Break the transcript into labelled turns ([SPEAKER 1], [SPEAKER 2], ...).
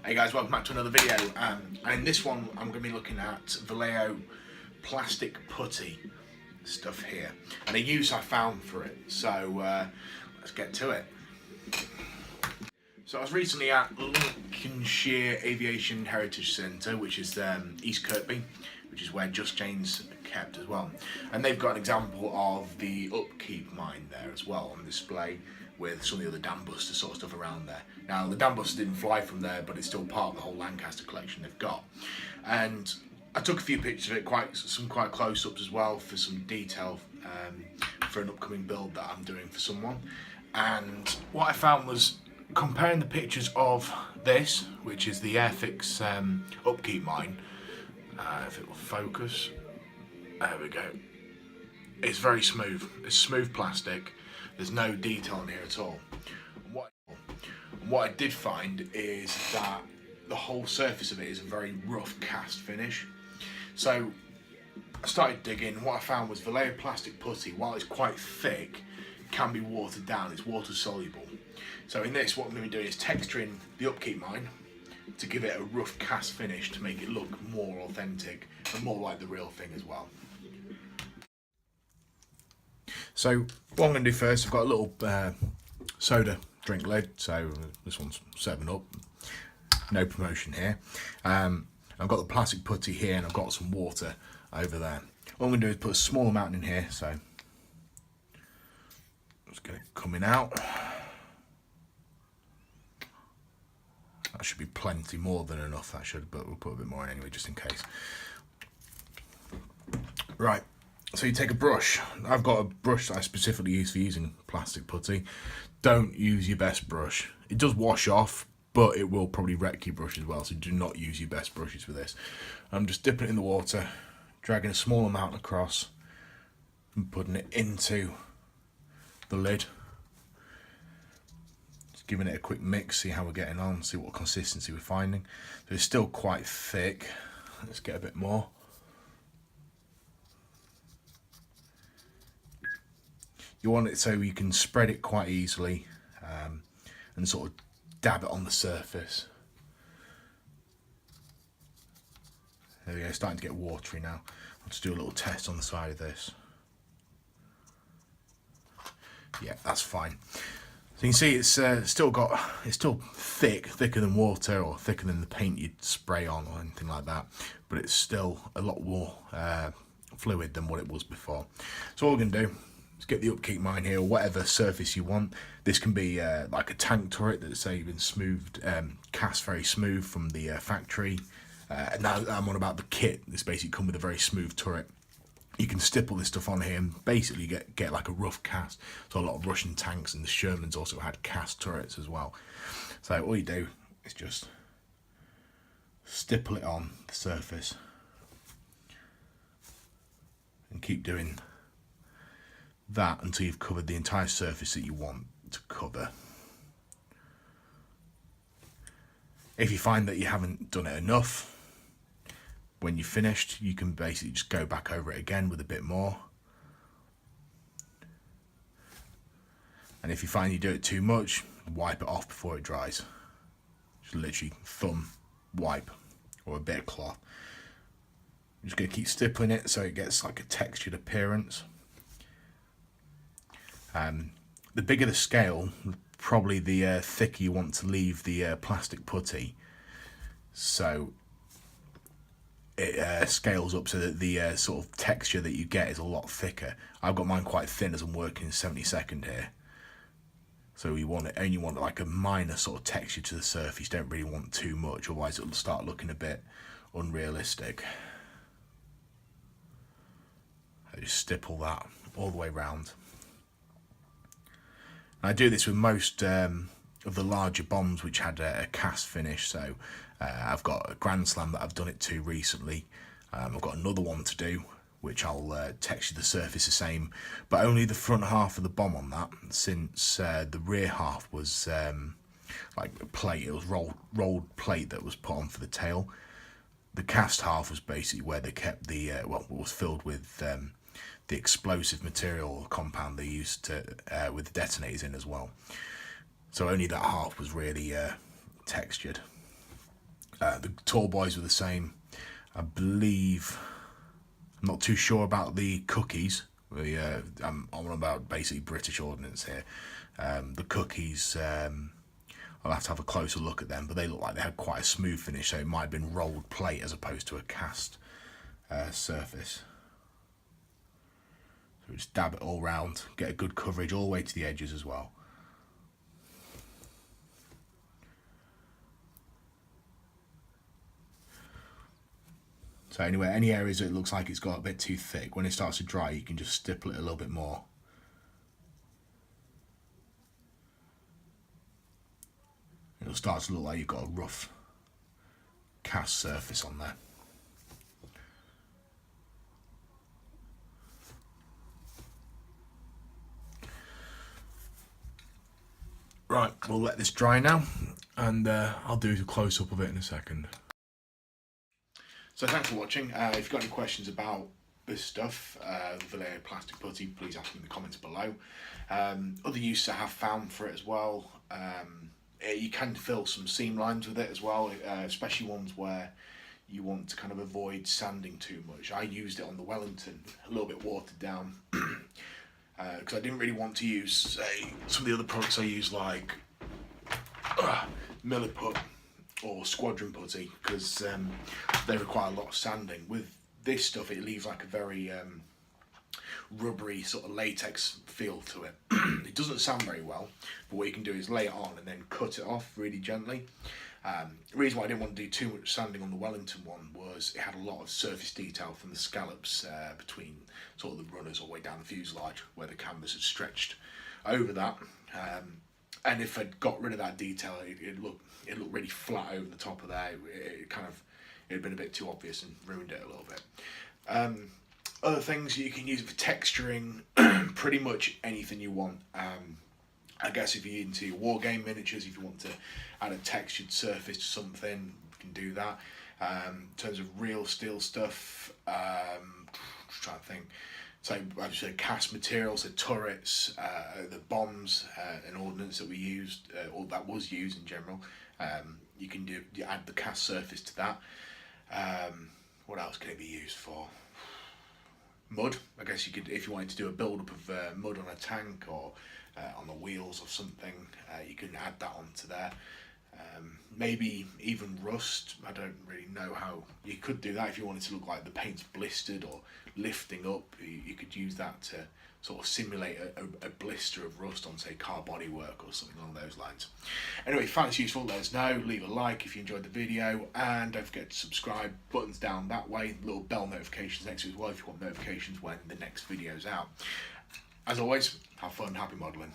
[SPEAKER 1] Hey guys, welcome back to another video. And in this one I'm going to be looking at Vallejo plastic putty stuff here and a use I found for it. So let's get to it. So I was recently at Lincolnshire Aviation Heritage Centre, which is East Kirkby, which is where Just Jane's kept as well. And they've got an example of the upkeep mine there as well on display, with some of the other dam buster sort of stuff around there. Now the dam buster didn't fly from there, but it's still part of the whole Lancaster collection they've got. And I took a few pictures of it, some quite close-ups as well for some detail for an upcoming build that I'm doing for someone. And what I found was, comparing the pictures of this, which is the Airfix upkeep mine, if it will focus, there we go. It's very smooth. It's smooth plastic. There's no detail in here at all. What I did find is that the whole surface of it is a very rough cast finish. So I started digging. What I found was Vallejo plastic putty, while it's quite thick, can be watered down. It's water soluble. So in this, what I'm going to be doing is texturing the upkeep mine to give it a rough cast finish to make it look more authentic and more like the real thing as well. So what I'm going to do first, I've got a little soda drink lid. So this one's 7-Up, no promotion here. I've got the plastic putty here and I've got some water over there. What I'm going to do is put a small amount in here, so let's get it coming out. That should be plenty, more than enough that should, but we'll put a bit more in anyway just in case. Right. So you take a brush. I've got a brush that I specifically use for using plastic putty. Don't use your best brush. It does wash off, but it will probably wreck your brush as well, so do not use your best brushes for this. I'm just dipping it in the water, dragging a small amount across, and putting it into the lid. Just giving it a quick mix, see how we're getting on, see what consistency we're finding. So it's still quite thick. Let's get a bit more. You want it so you can spread it quite easily and sort of dab it on the surface. There we go, starting to get watery now. I'll just do a little test on the side of this. Yeah, that's fine. So you can see it's still thicker than water or thicker than the paint you'd spray on or anything like that, but it's still a lot more fluid than what it was before. So all we're going to do, get the upkeep mine here, or whatever surface you want. This can be like a tank turret that's say been smoothed, cast very smooth from the factory. And now I'm on about the kit. This basically come with a very smooth turret. You can stipple this stuff on here and basically get like a rough cast. So a lot of Russian tanks and the Shermans also had cast turrets as well. So all you do is just stipple it on the surface and keep doing that until you've covered the entire surface that you want to cover. If you find that you haven't done it enough, when you're finished, you can basically just go back over it again with a bit more. And if you find you do it too much, wipe it off before it dries. Just literally thumb wipe, or a bit of cloth. I'm just going to keep stippling it so it gets like a textured appearance. The bigger the scale, probably the thicker you want to leave the plastic putty. So it scales up so that the sort of texture that you get is a lot thicker. I've got mine quite thin as I'm working 72nd here. So you only want like a minor sort of texture to the surface. You don't really want too much, otherwise it'll start looking a bit unrealistic. I just stipple that all the way around. I do this with most of the larger bombs which had a cast finish. So I've got a Grand Slam that I've done it to recently. I've got another one to do, which I'll texture the surface the same, but only the front half of the bomb on that, since the rear half was like a plate. It was rolled plate that was put on for the tail. The cast half was basically where they kept the well, it was filled with the explosive material compound they used to with the detonators in as well. So only that half was really textured. The tall boys were the same. I believe, I'm not too sure about the cookies. I'm on about basically British ordnance here. The cookies, I'll have to have a closer look at them, but they look like they had quite a smooth finish, so it might have been rolled plate as opposed to a cast surface. So we just dab it all round, get a good coverage all the way to the edges as well. So anyway, any areas that it looks like it's got a bit too thick, when it starts to dry, you can just stipple it a little bit more. It'll start to look like you've got a rough cast surface on there. Right, we'll let this dry now, and I'll do a close-up of it in a second. So thanks for watching. If you've got any questions about this stuff, Vallejo plastic putty, please ask me in the comments below. Other uses I have found for it as well. You can fill some seam lines with it as well, especially ones where you want to kind of avoid sanding too much. I used it on the Wellington, a little bit watered down, because I didn't really want to use, say, some of the other products I use, like Milliput or Squadron Putty, because they require a lot of sanding. With this stuff, it leaves like a very rubbery sort of latex feel to it. It doesn't sound very well, but what you can do is lay it on and then cut it off really gently. The reason why I didn't want to do too much sanding on the Wellington one was it had a lot of surface detail from the scallops between sort of the runners all the way down the fuselage, where the canvas had stretched over that. And if I'd got rid of that detail, it looked really flat over the top of there. It had been a bit too obvious and ruined it a little bit. Other things, you can use it for texturing pretty much anything you want. I guess if you're into your war game miniatures, if you want to add a textured surface to something, you can do that. In terms of real steel stuff, just trying to think. So I just said cast materials, the turrets, the bombs and ordnance that we used, or that was used in general. You can add the cast surface to that. What else can it be used for? Mud. I guess you could, if you wanted to do a build-up of mud on a tank or on the wheels of something, you can add that onto there. Maybe even rust. I don't really know how you could do that. If you wanted to look like the paint's blistered or lifting up, you could use that to sort of simulate a blister of rust on, say, car bodywork or something along those lines. Anyway, if you found this useful, let us know. Leave a like if you enjoyed the video, and don't forget to subscribe. Buttons down that way, little bell notifications next to it as well if you want notifications when the next video's out. As always, have fun, happy modelling.